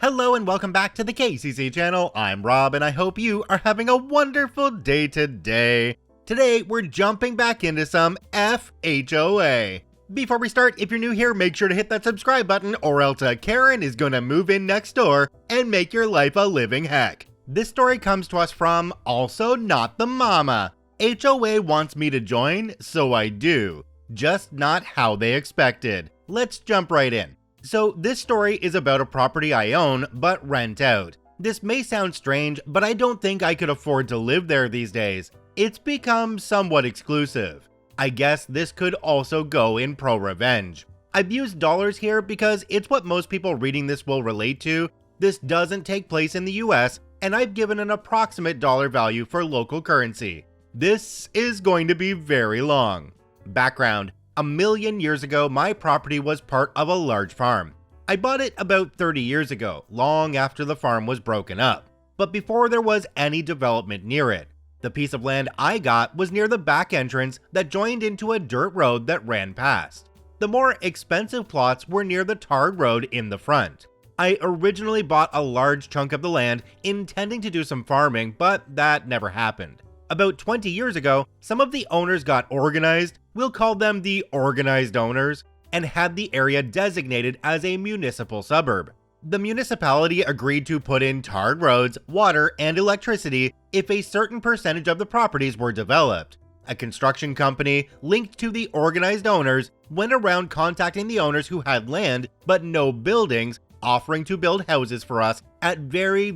Hello and welcome back to the KCC channel. I'm Rob and I hope you are having a wonderful day today. Today we're jumping back into some HOA. Before we start, if you're new here, make sure to hit that subscribe button or else Karen is gonna move in next door and make your life a living heck. This story comes to us from Also Not the Mama. HOA wants me to join, so I do. Just not how they expected. Let's jump right in. So this story is about a property I own but rent out. This may sound strange, but I don't think I could afford to live there these days. It's become somewhat exclusive. I guess this could also go in pro-revenge. I've used dollars here because it's what most people reading this will relate to. This doesn't take place in the US, and I've given an approximate dollar value for local currency. This is going to be very long. Background: a million years ago, my property was part of a large farm. I bought it about 30 years ago, long after the farm was broken up, but before there was any development near it. The piece of land I got was near the back entrance that joined into a dirt road that ran past. The more expensive plots were near the tarred road in the front. I originally bought a large chunk of the land intending to do some farming, but that never happened. About 20 years ago, some of the owners got organized, we'll call them the organized owners, and had the area designated as a municipal suburb. The municipality agreed to put in tarred roads, water, and electricity if a certain percentage of the properties were developed. A construction company linked to the organized owners went around contacting the owners who had land but no buildings, offering to build houses for us at very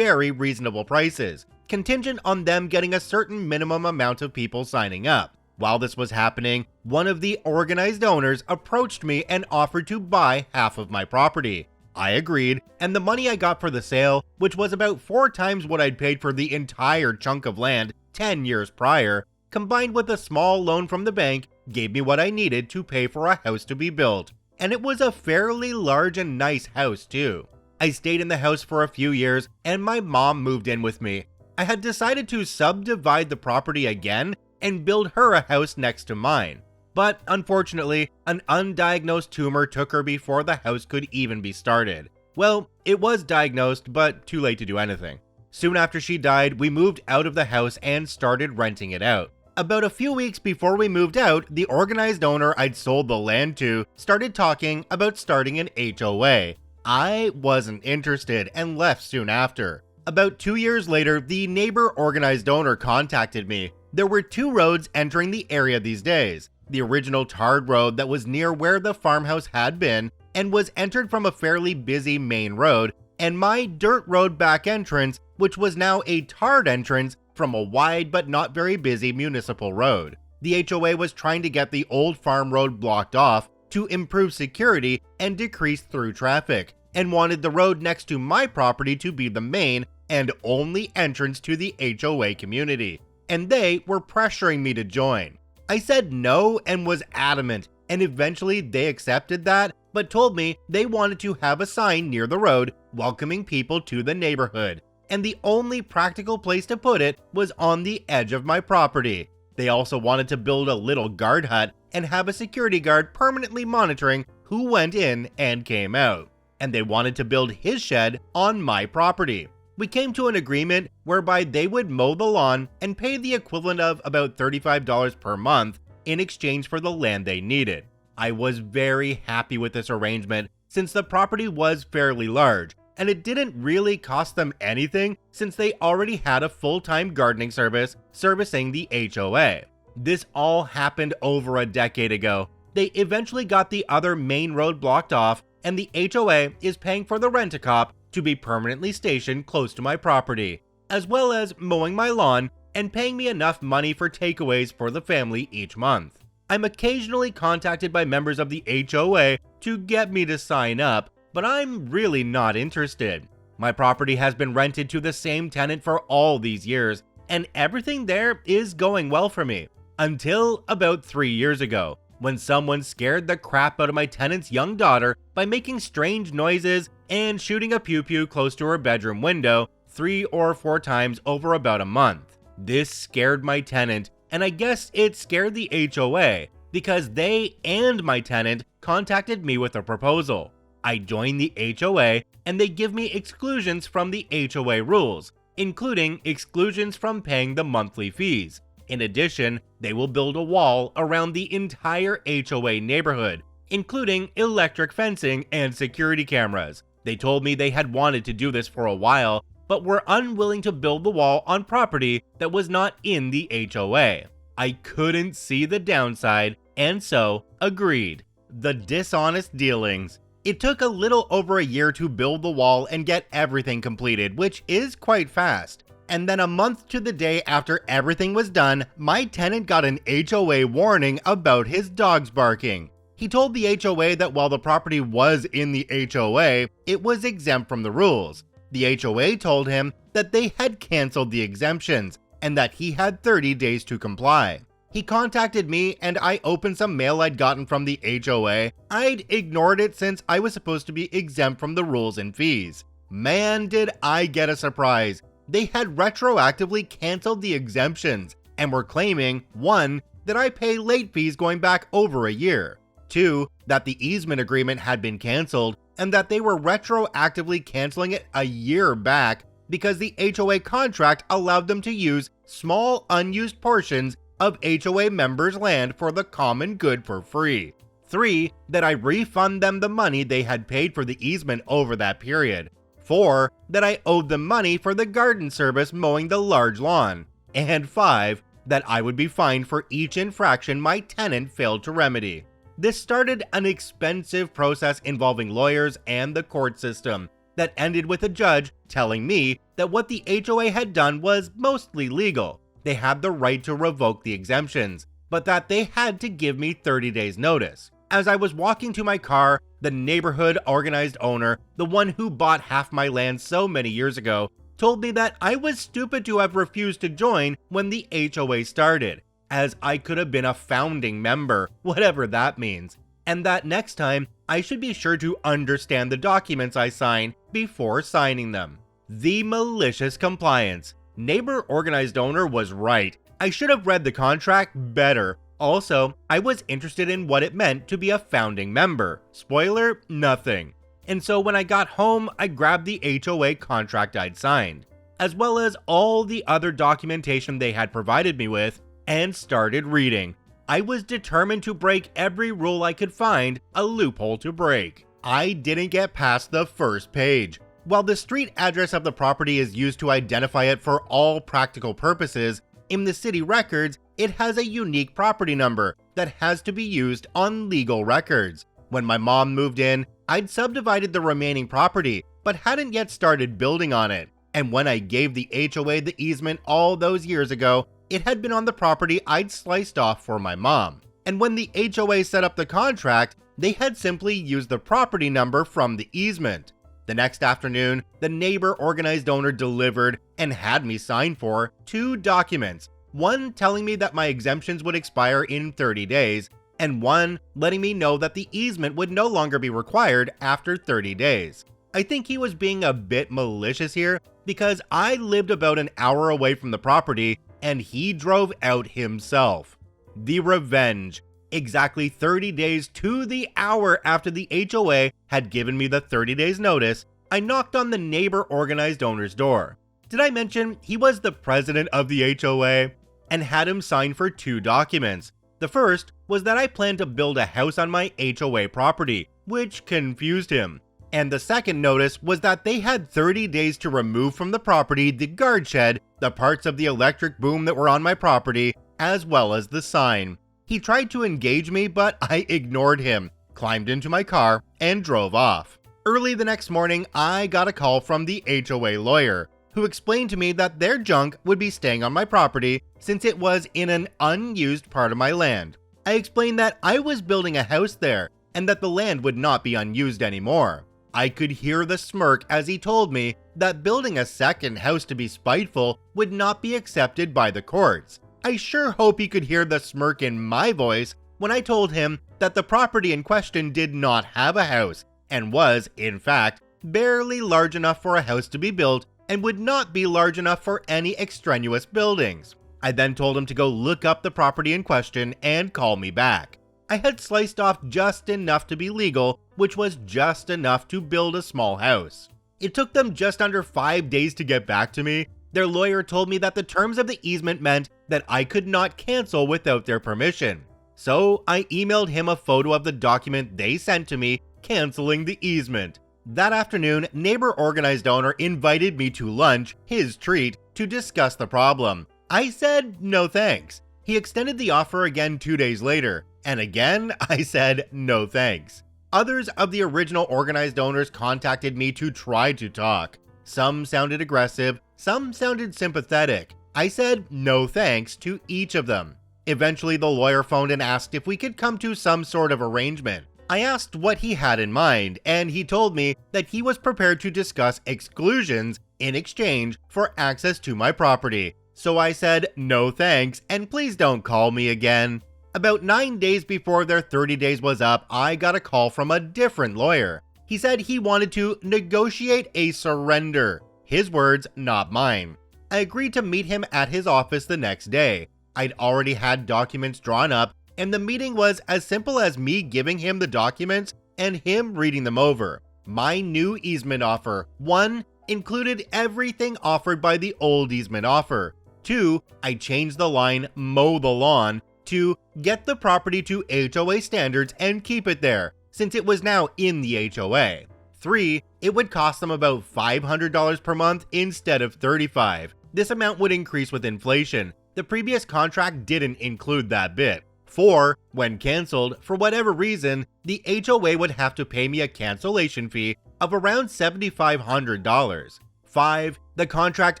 reasonable prices, contingent on them getting a certain minimum amount of people signing up. While this was happening, one of the organized owners approached me and offered to buy half of my property. I agreed, and the money I got for the sale, which was about 4 times what I'd paid for the entire chunk of land 10 years prior, combined with a small loan from the bank, gave me what I needed to pay for a house to be built. And it was a fairly large and nice house too. I stayed in the house for a few years, and my mom moved in with me. I had decided to subdivide the property again and build her a house next to mine. But unfortunately, an undiagnosed tumor took her before the house could even be started. Well, it was diagnosed, but too late to do anything. Soon after she died, we moved out of the house and started renting it out. About a few weeks before we moved out, the organized owner I'd sold the land to started talking about starting an HOA. I wasn't interested and left soon after. About 2 years later, the neighbor organized owner contacted me. There were 2 roads entering the area these days. The original tarred road that was near where the farmhouse had been and was entered from a fairly busy main road, and my dirt road back entrance, which was now a tarred entrance from a wide but not very busy municipal road. The HOA was trying to get the old farm road blocked off to improve security and decrease through traffic, and wanted the road next to my property to be the main and only entrance to the HOA community, and they were pressuring me to join. I said no and was adamant, and eventually they accepted that, but told me they wanted to have a sign near the road welcoming people to the neighborhood, and the only practical place to put it was on the edge of my property. They also wanted to build a little guard hut and have a security guard permanently monitoring who went in and came out, and they wanted to build his shed on my property. We came to an agreement whereby they would mow the lawn and pay the equivalent of about $35 per month in exchange for the land they needed. I was very happy with this arrangement since the property was fairly large, and it didn't really cost them anything since they already had a full-time gardening service servicing the HOA. This all happened over a decade ago. They eventually got the other main road blocked off, and the HOA is paying for the rent-a-cop to be permanently stationed close to my property, as well as mowing my lawn and paying me enough money for takeaways for the family each month. I'm occasionally contacted by members of the HOA to get me to sign up, but I'm really not interested. My property has been rented to the same tenant for all these years, and everything there is going well for me, until about 3 years ago, when someone scared the crap out of my tenant's young daughter by making strange noises and shooting a pew-pew close to her bedroom window 3 or 4 times over about a month. This scared my tenant, and I guess it scared the HOA because they and my tenant contacted me with a proposal. I join the HOA and they give me exclusions from the HOA rules, including exclusions from paying the monthly fees. In addition, they will build a wall around the entire HOA neighborhood, including electric fencing and security cameras. They told me they had wanted to do this for a while, but were unwilling to build the wall on property that was not in the HOA. I couldn't see the downside, and so agreed. The dishonest dealings. It took a little over a year to build the wall and get everything completed, which is quite fast. And then a month to the day after everything was done, my tenant got an HOA warning about his dogs barking. He told the HOA that while the property was in the HOA, it was exempt from the rules. The HOA told him that they had canceled the exemptions and that he had 30 days to comply. He contacted me and I opened some mail I'd gotten from the HOA. I'd ignored it since I was supposed to be exempt from the rules and fees. Man, did I get a surprise. They had retroactively canceled the exemptions and were claiming 1. That I pay late fees going back over a year, 2. That the easement agreement had been canceled and that they were retroactively canceling it a year back because the HOA contract allowed them to use small unused portions of HOA members' land for the common good for free. 3. That I refund them the money they had paid for the easement over that period. 4. That I owed them money for the garden service mowing the large lawn. And 5. That I would be fined for each infraction my tenant failed to remedy. This started an expensive process involving lawyers and the court system that ended with a judge telling me that what the HOA had done was mostly legal. They had the right to revoke the exemptions, but that they had to give me 30 days notice. As I was walking to my car, the neighborhood organized owner, the one who bought half my land so many years ago, told me that I was stupid to have refused to join when the HOA started, as I could have been a founding member, whatever that means, and that next time I should be sure to understand the documents I sign before signing them. The malicious compliance. Neighbor organized owner was right. I should have read the contract better. Also, I was interested in what it meant to be a founding member. Spoiler, nothing. And so when I got home, I grabbed the HOA contract I'd signed, as well as all the other documentation they had provided me with, and started reading. I was determined to break every rule I could find a loophole to break. I didn't get past the first page. While the street address of the property is used to identify it for all practical purposes, in the city records, it has a unique property number that has to be used on legal records. When my mom moved in, I'd subdivided the remaining property, but hadn't yet started building on it. And when I gave the HOA the easement all those years ago, it had been on the property I'd sliced off for my mom. And when the HOA set up the contract, they had simply used the property number from the easement. The next afternoon, the neighbor organized owner delivered and had me sign for 2 documents, one telling me that my exemptions would expire in 30 days, and one letting me know that the easement would no longer be required after 30 days. I think he was being a bit malicious here because I lived about an hour away from the property and he drove out himself. The revenge. Exactly 30 days to the hour after the HOA had given me the 30 days notice, I knocked on the neighbor organized owner's door. Did I mention he was the president of the HOA? And had him sign for 2 documents. The first was that I planned to build a house on my HOA property, which confused him. And the second notice was that they had 30 days to remove from the property the guard shed, the parts of the electric boom that were on my property, as well as the sign. He tried to engage me, but I ignored him, climbed into my car, and drove off. Early the next morning, I got a call from the HOA lawyer, who explained to me that their junk would be staying on my property since it was in an unused part of my land. I explained that I was building a house there, and that the land would not be unused anymore. I could hear the smirk as he told me that building a second house to be spiteful would not be accepted by the courts. I sure hope he could hear the smirk in my voice when I told him that the property in question did not have a house and was, in fact, barely large enough for a house to be built and would not be large enough for any extraneous buildings. I then told him to go look up the property in question and call me back. I had sliced off just enough to be legal, which was just enough to build a small house. It took them just under 5 days to get back to me. Their lawyer told me that the terms of the easement meant that I could not cancel without their permission. So I emailed him a photo of the document they sent to me canceling the easement. That afternoon, neighbor organized owner invited me to lunch, his treat, to discuss the problem. I said no thanks. He extended the offer again 2 days later, and again I said no thanks. Others of the original organized owners contacted me to try to talk. Some sounded aggressive, some sounded sympathetic. I said no thanks to each of them. Eventually, the lawyer phoned and asked if we could come to some sort of arrangement. I asked what he had in mind, and he told me that he was prepared to discuss exclusions in exchange for access to my property. So I said no thanks, and please don't call me again. About 9 days before their 30 days was up, I got a call from a different lawyer. He said he wanted to negotiate a surrender. His words, not mine. I agreed to meet him at his office the next day. I'd already had documents drawn up, and the meeting was as simple as me giving him the documents and him reading them over. My new easement offer, 1, included everything offered by the old easement offer. 2, I changed the line mow the lawn to get the property to HOA standards and keep it there, since it was now in the HOA. 3, it would cost them about $500 per month instead of $35. This amount would increase with inflation. The previous contract didn't include that bit. 4, when canceled, for whatever reason, the HOA would have to pay me a cancellation fee of around $7,500. 5, the contract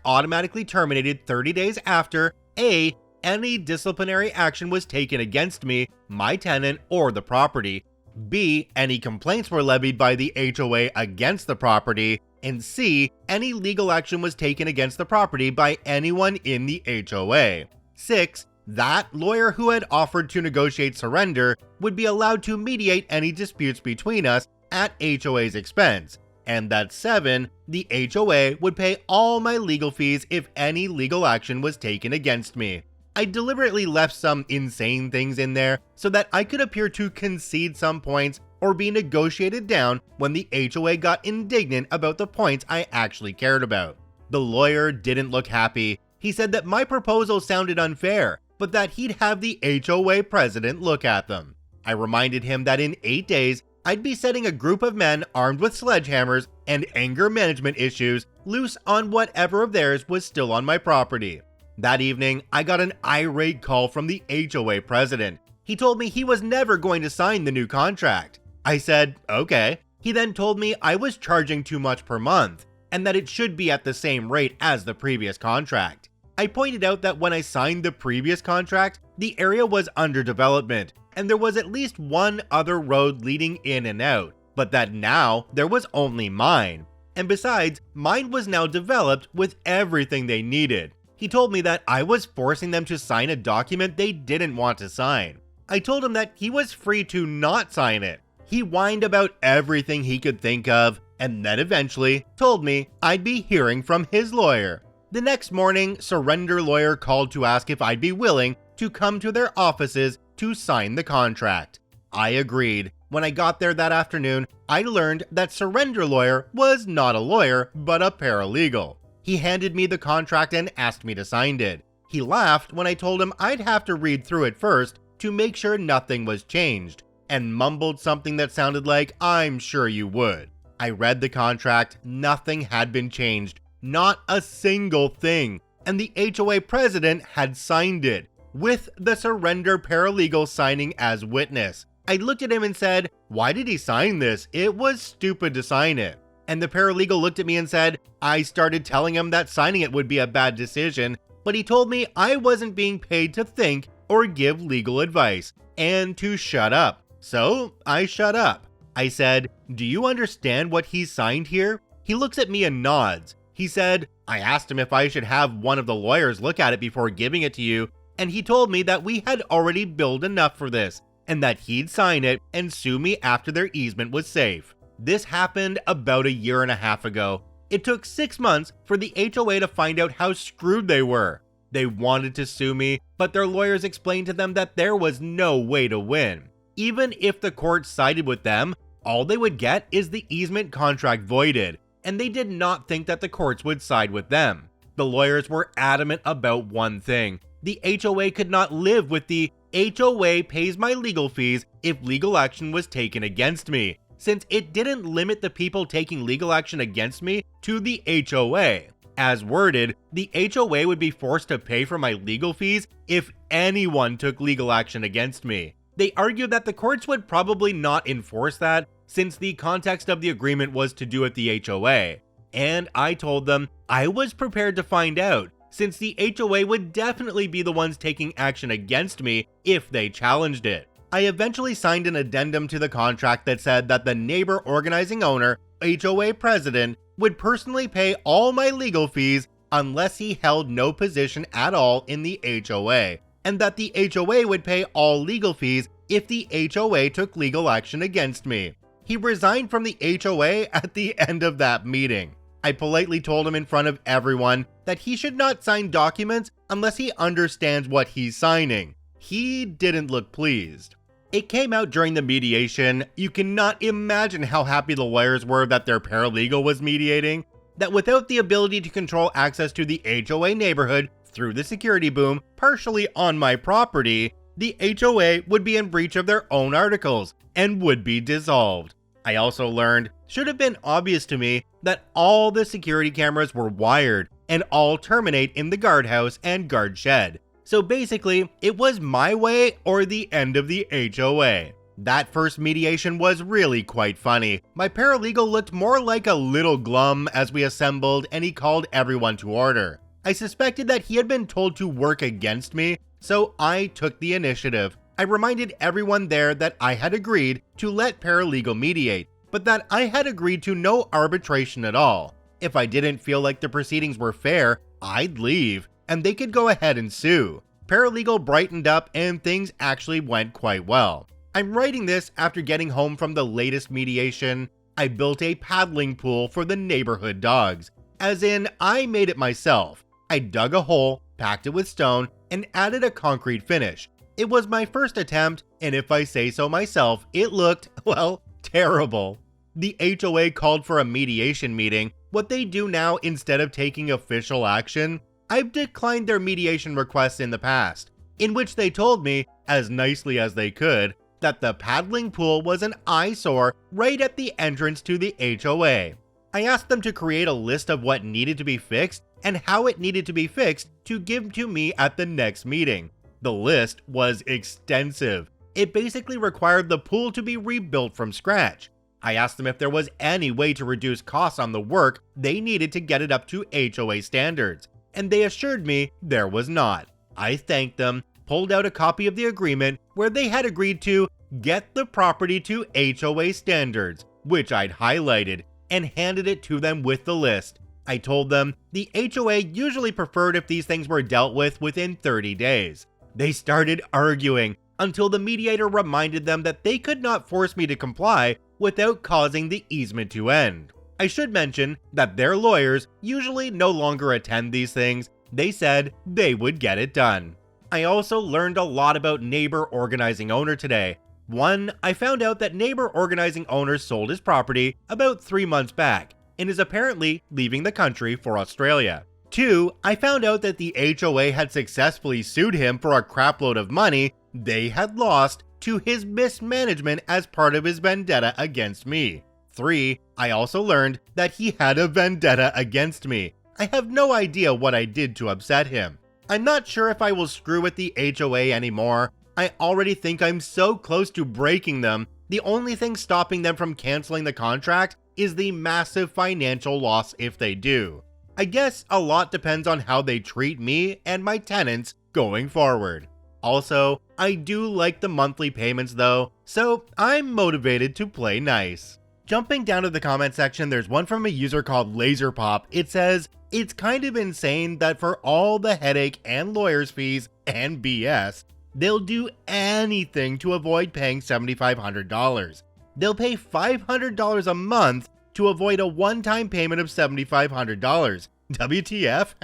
automatically terminated 30 days after A, any disciplinary action was taken against me, my tenant, or the property. B, any complaints were levied by the HOA against the property. And C, any legal action was taken against the property by anyone in the HOA. 6, that lawyer who had offered to negotiate surrender would be allowed to mediate any disputes between us at HOA's expense. And that 7, the HOA would pay all my legal fees if any legal action was taken against me. I deliberately left some insane things in there so that I could appear to concede some points or be negotiated down when the HOA got indignant about the points I actually cared about. The lawyer didn't look happy. He said that my proposal sounded unfair, but that he'd have the HOA president look at them. I reminded him that in 8 days, I'd be setting a group of men armed with sledgehammers and anger management issues loose on whatever of theirs was still on my property. That evening, I got an irate call from the HOA president. He told me he was never going to sign the new contract. I said, okay. He then told me I was charging too much per month and that it should be at the same rate as the previous contract. I pointed out that when I signed the previous contract, the area was under development and there was at least one other road leading in and out, but that now there was only mine. And besides, mine was now developed with everything they needed. He told me that I was forcing them to sign a document they didn't want to sign. I told him that he was free to not sign it. He whined about everything he could think of, and then eventually told me I'd be hearing from his lawyer. The next morning, surrender lawyer called to ask if I'd be willing to come to their offices to sign the contract. I agreed. When I got there that afternoon, I learned that surrender lawyer was not a lawyer, but a paralegal. He handed me the contract and asked me to sign it. He laughed when I told him I'd have to read through it first to make sure nothing was changed, and mumbled something that sounded like, "I'm sure you would." I read the contract, nothing had been changed, not a single thing, and the HOA president had signed it, with the surrender paralegal signing as witness. I looked at him and said, "Why did he sign this? It was stupid to sign it." And the paralegal looked at me and said, I started telling him that signing it would be a bad decision, but he told me I wasn't being paid to think or give legal advice, and to shut up. So I shut up. I said, "Do you understand what he signed here?" He looks at me and nods. He said, "I asked him if I should have one of the lawyers look at it before giving it to you, and he told me that we had already billed enough for this, and that he'd sign it and sue me after their easement was safe." This happened about a year and a half ago. It took 6 months for the HOA to find out how screwed they were. They wanted to sue me, but their lawyers explained to them that there was no way to win. even if the court sided with them, all they would get is the easement contract voided, and they did not think that the courts would side with them. The lawyers were adamant about one thing: the HOA could not live with the HOA pays my legal fees if legal action was taken against me, since it didn't limit the people taking legal action against me to the HOA. As worded, the HOA would be forced to pay for my legal fees if anyone took legal action against me. They argued that the courts would probably not enforce that, since the context of the agreement was to do with the HOA. And I told them I was prepared to find out, since the HOA would definitely be the ones taking action against me if they challenged it. I eventually signed an addendum to the contract that said that the neighbor organizing owner, HOA president, would personally pay all my legal fees unless he held no position at all in the HOA, and that the HOA would pay all legal fees if the HOA took legal action against me. He resigned from the HOA at the end of that meeting. I politely told him in front of everyone that he should not sign documents unless he understands what he's signing. He didn't look pleased. It came out during the mediation. You cannot imagine how happy the lawyers were that their paralegal was mediating, that without the ability to control access to the HOA neighborhood through the security boom partially on my property, the HOA would be in breach of their own articles and would be dissolved. I also learned, should have been obvious to me, that all the security cameras were wired and all terminate in the guardhouse and guard shed. So basically, it was my way or the end of the HOA. That first mediation was really quite funny. My paralegal looked more like a little glum as we assembled, and he called everyone to order. I suspected that he had been told to work against me, so I took the initiative. I reminded everyone there that I had agreed to let paralegal mediate, but that I had agreed to no arbitration at all. If I didn't feel like the proceedings were fair, I'd leave, and they could go ahead and sue. Paralegal brightened up and things actually went quite well. I'm writing this after getting home from the latest mediation. I built a paddling pool for the neighborhood dogs. As in, I made it myself. I dug a hole, packed it with stone, and added a concrete finish. It was my first attempt, and if I say so myself, it looked, well, terrible. The HOA called for a mediation meeting, what they do now instead of taking official action. I've declined their mediation requests in the past, in which they told me, as nicely as they could, that the paddling pool was an eyesore right at the entrance to the HOA. I asked them to create a list of what needed to be fixed and how it needed to be fixed to give to me at the next meeting. The list was extensive. It basically required the pool to be rebuilt from scratch. I asked them if there was any way to reduce costs on the work they needed to get it up to HOA standards, and they assured me there was not. I thanked them, pulled out a copy of the agreement where they had agreed to get the property to HOA standards, which I'd highlighted, and handed it to them with the list. I told them the HOA usually preferred if these things were dealt with within 30 days. They started arguing until the mediator reminded them that they could not force me to comply without causing the easement to end. I should mention that their lawyers usually no longer attend these things. They said they would get it done. I also learned a lot about neighbor organizing owner today. 1, I found out that neighbor organizing owner sold his property about 3 months back and is apparently leaving the country for Australia. 2, I found out that the HOA had successfully sued him for a crapload of money they had lost to his mismanagement as part of his vendetta against me. 3, I also learned that he had a vendetta against me. I have no idea what I did to upset him. I'm not sure if I will screw with the HOA anymore. I already think I'm so close to breaking them. The only thing stopping them from canceling the contract is the massive financial loss if they do. I guess a lot depends on how they treat me and my tenants going forward. Also, I do like the monthly payments though, so I'm motivated to play nice. Jumping down to the comment section, there's one from a user called LaserPop. It says, "It's kind of insane that for all the headache and lawyer's fees and BS, they'll do anything to avoid paying $7,500. They'll pay $500 a month to avoid a one-time payment of $7,500. WTF?"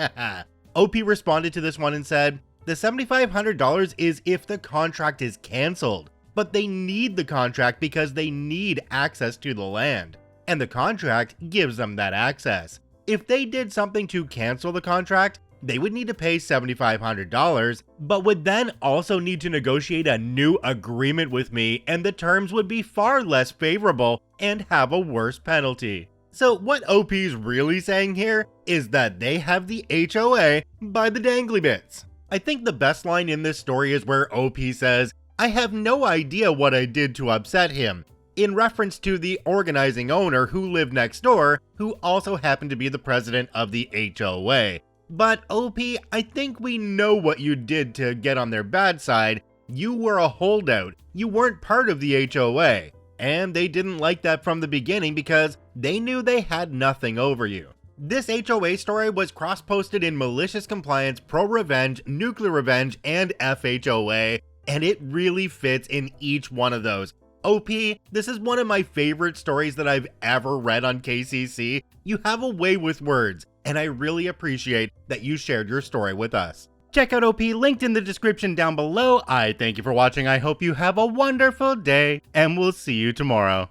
OP responded to this one and said, "The $7,500 is if the contract is canceled. but they need the contract because they need access to the land, and the contract gives them that access. If they did something to cancel the contract, they would need to pay $7,500, but would then also need to negotiate a new agreement with me, and the terms would be far less favorable and have a worse penalty. So what OP's really saying here is that they have the HOA by the dangly bits. I think the best line in this story is where OP says, "I have no idea what I did to upset him," in reference to the organizing owner who lived next door, who also happened to be the president of the HOA. But OP, I think we know what you did to get on their bad side. You were a holdout. You weren't part of the HOA. And they didn't like that from the beginning because they knew they had nothing over you. This HOA story was cross-posted in Malicious Compliance, Pro Revenge, Nuclear Revenge, and FHOA, and it really fits in each one of those. OP, this is one of my favorite stories that I've ever read on KCC. You have a way with words, and I really appreciate that you shared your story with us. Check out OP linked in the description down below. I thank you for watching. I hope you have a wonderful day, and we'll see you tomorrow.